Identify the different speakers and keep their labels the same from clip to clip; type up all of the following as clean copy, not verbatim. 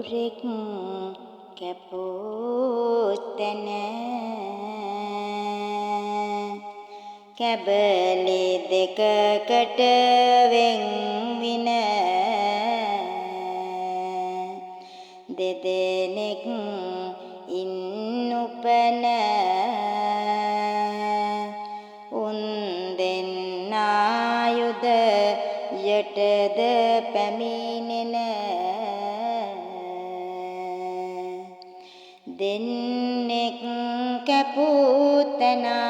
Speaker 1: කුකුරෙක් කැපුතැන කැබලි දෙකකට වෙන් වින දෙදෙනෙක් ඉන්නුපන උන් දෙන්නා යුධයටද පැමිණෙන දෙන්නෙක් කැපුතැනා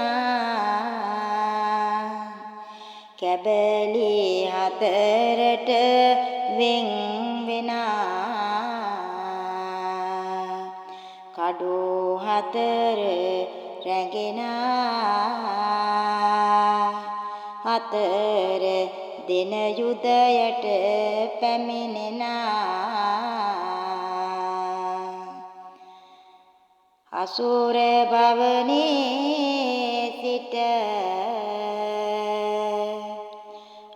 Speaker 1: කැබලි හතරට වෙන් වෙනා කඩු හතර රැගෙනා හතර දින යුධයට පැමිණෙනා අසුර භවනේ සිට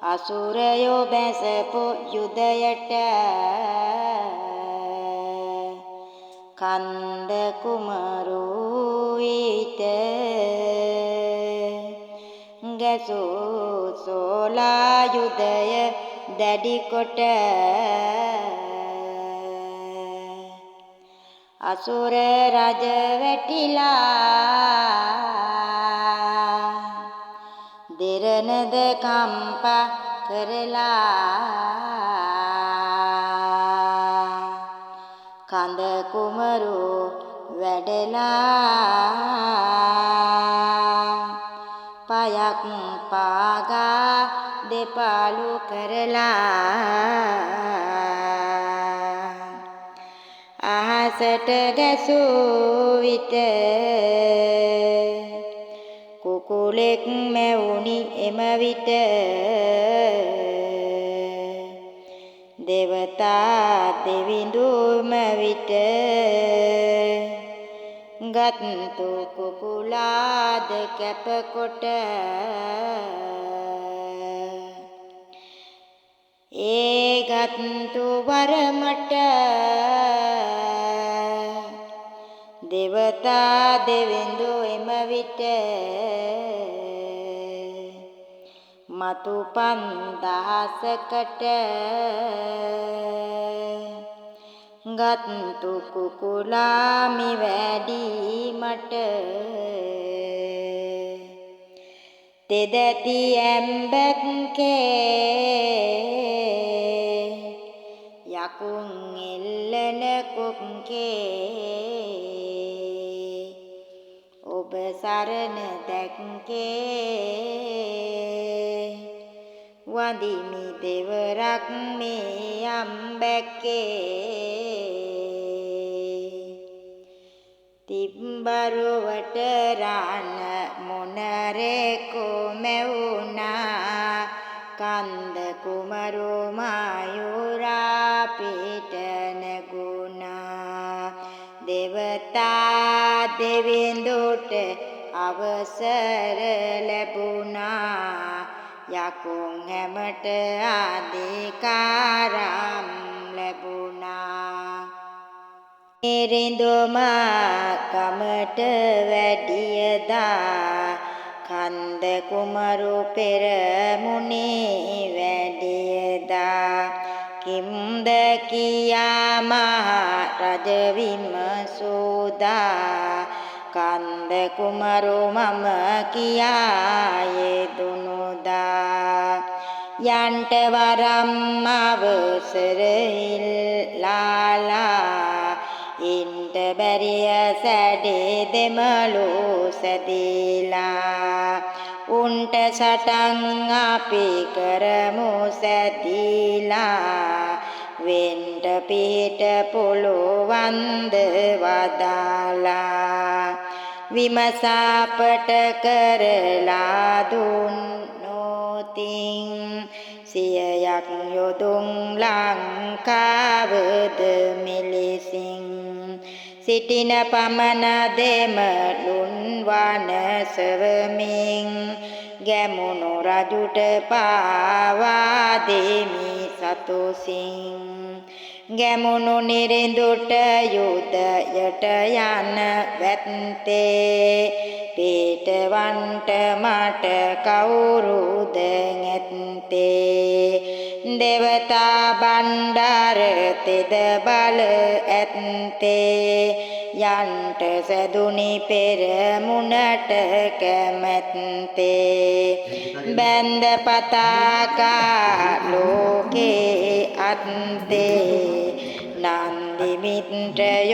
Speaker 1: අසුරයෝ බැසපු යුධයට කන්ද කුමරු ඊට ගැසූ සෝලා යුධය දැඩි කොට අසුර රජ වැටිලා දෙරණද කම්පා කරලා කන්ද කුමරු වැඩලා පයක් පාගා දෙපාලු කරලා අහසට ගැසූ විට කුකුලෙක් මැවුනි එම විට දෙවතා දෙවිඳුම විට ගත්තු කුකුලාද කැපකොට ඒ ගත්තු වරමට දෙවතා දෙවිඳු එම විට මතු 5000කට ගත්තු කුකුලාමි වැඩිමට තෙදැති ඇම්බැක්කේ යකුන් එල්ලන කොක්කේ ඔබ සරණ දැක්කේ වඳිමි දෙවරක් මේ අම්බැක්කේ තිබ්බරුවට රාන මොනරෙකෝ මැවුනා කන්ද කුමරු මයුරා පිට නැගුණා දෙවතා දෙවිඳුට අවසර ලැබුණා යකුන් හැමට අධිකාරම් ලැබුණා එරිඳුම කමට වැඩියදා කන්ද කුමරු පෙර මුනේ වැඩියදා කිම්ද කියා මහ රජ විමසුදා කන්ද කුමරු මම කියා යෙදුනුදා යන්ට වරම් අවසර ඉල්ලාලා ඉන්ට බැරිය සැඩේ දෙමළු සැදීලා උන්ට සටන් අපි කරමු සැදීලා වෙන්ට පිට පුළුවන්ද වදාලා විමසාපට කරලා දුන්නෝතින් සියයක් යොදුන් ලංකාවද මෙලෙසින් සිටින පමණ දෙමළුන් වනසවමින් ගැමුණු රජුට පාවා දෙමි සතුසින් ගැමුණු නිරිඳුට යුද්ධයට යන වැත්තේ පිටවන්ට මට කවුරුද නැත්තේ දේවතා බණ්ඩාර තෙද බල ඇත්තේ යන්ට සැදුනි පෙරමුණට කැමැත්තේ බැන්ද පතාකා ලෝකේ අත්තේ නන්දි මිත්‍රයෝදයා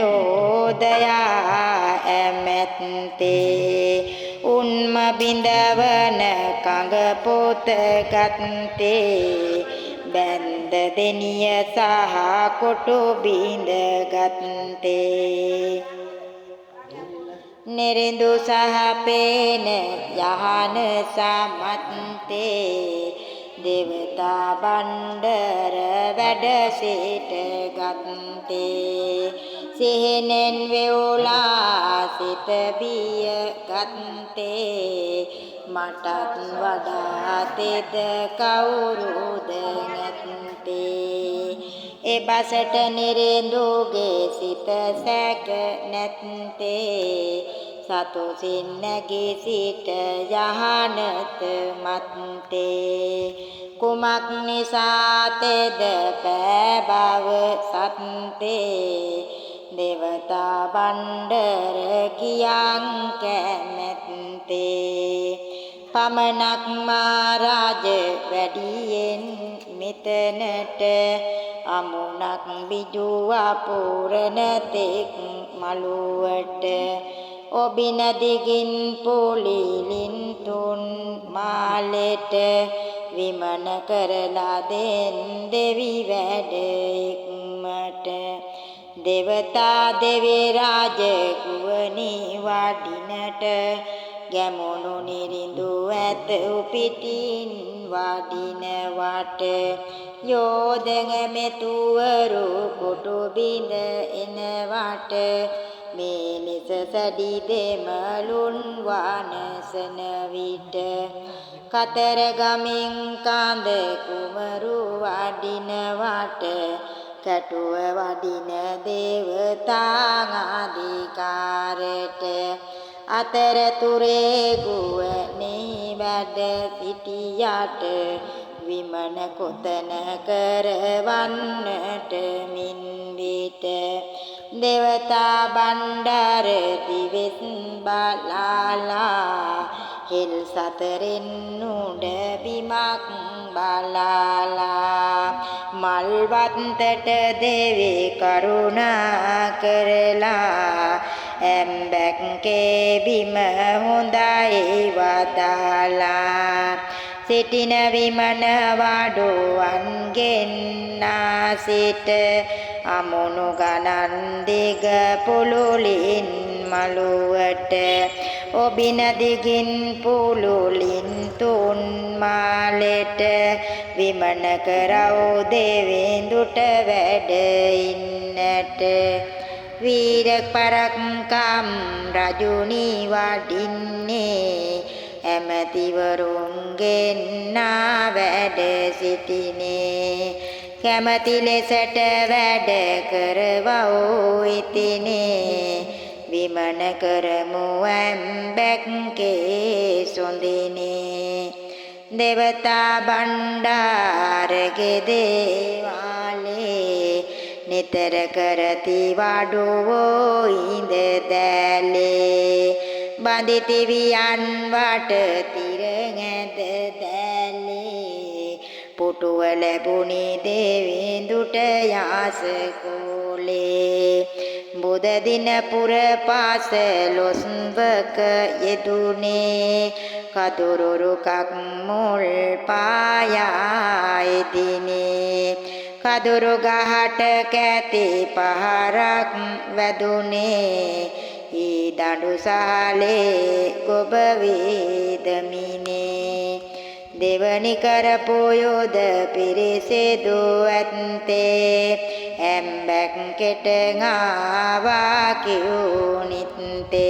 Speaker 1: ඇමැත්තේ උන්ම බිඳවන කඟ පොත ගත්තේ බැන්ද දෙනිය සහ කොටු බිඳ ගත්තේ නිරිඳු සහ පේන යහන සමත්තේ දේවතා බණ්ඩර වැඩ සිට ගත්තේ සිහිනෙන් වෙවුලා සිත බිය ගත්තේ මටත් වඩා තෙද කවුරුද නැත්තේ එබසට නිරිඳුගේ සිත සැක නැත්තේ සතුසින් නැගී සිට යහනත මත්තේ කුමක් නිසාතෙද පෑ බව සත්තේ දේවතා බණ්ඩර කියන් කැමැත්තේ පමණක් මහරජ වැඩියෙන් මෙතනට අමුණක් බිජුවා පුරන තෙක් මළුවට ඔබින දිගින් පුලිලින් තුන් මාලෙට විමන කරලා දෙන් දෙවි වැඩ ඉක්මට දේවතා දෙවි රාජ ගුවනී වඩිනට ගැමුණු නිරිඳු ඇත උපිටින් වඩිනවට යෝධ මෙතුවරු කොටු බිඳ එනවට මේ ලෙස සැඩි දෙමළුන් වනසන විට කතරගමින් කඳ කුමරු වඩිනවට කැටුව වඩින දේවතාංගාධිකාරට අතරතුරේ ගුවනේ වැඩ සිටියට විමන කොතන කරවන්නට මින් විට දේවතා බණ්ඩාර දිවෙත් බලාලා හිල් සතරෙන් උඩ බිමක් බලාලා මල්වත්තට දෙවි කරුණා කරලා ඇම්බැක්කේ බිම හොඳයි වදාලා සිටින විමන වඩුවන්ගෙන් සිට අමුණු ගණන් දිග පුළුලින් මළුවට ඔබින දිගින් පුළුලින් තුන් මාලෙට විමන කරව් දෙවිඳුට වැඩ ඉන්නට වීර පරක්කම් රජුනි වඩින්නේ ඇමතිවරුන්ගෙන් වැඩ සිටිනේ කැමති ලෙසට වැඩ කරවෝ ඉතිනේ විමන කරමු ඇම්බැක්කේ සොඳිනේ දේවතා බණ්ඩාරගේ දේවාලේ නිතර කරති වඩුවෝ ඉඳ දැලේ බඳිති වියන් වට තිර ඇද දැලේ පුටුව ලැබුණි දෙවිඳුට යාසකෝලේ බුද දින පුර පාසලොස්වක යෙදුනේ කදුරු රුකක් මුල් පායා එදිනේ කදුරු ගහට කැති පහරක් වැදුනේ ඊ දඬු සාලේ ගොබ වේදමිනේ දෙවනි කරපු යෝධ පිරිසෙදු ඇත්තේ ඇම්බැක්කෙට ආවා කියුනිත්තේ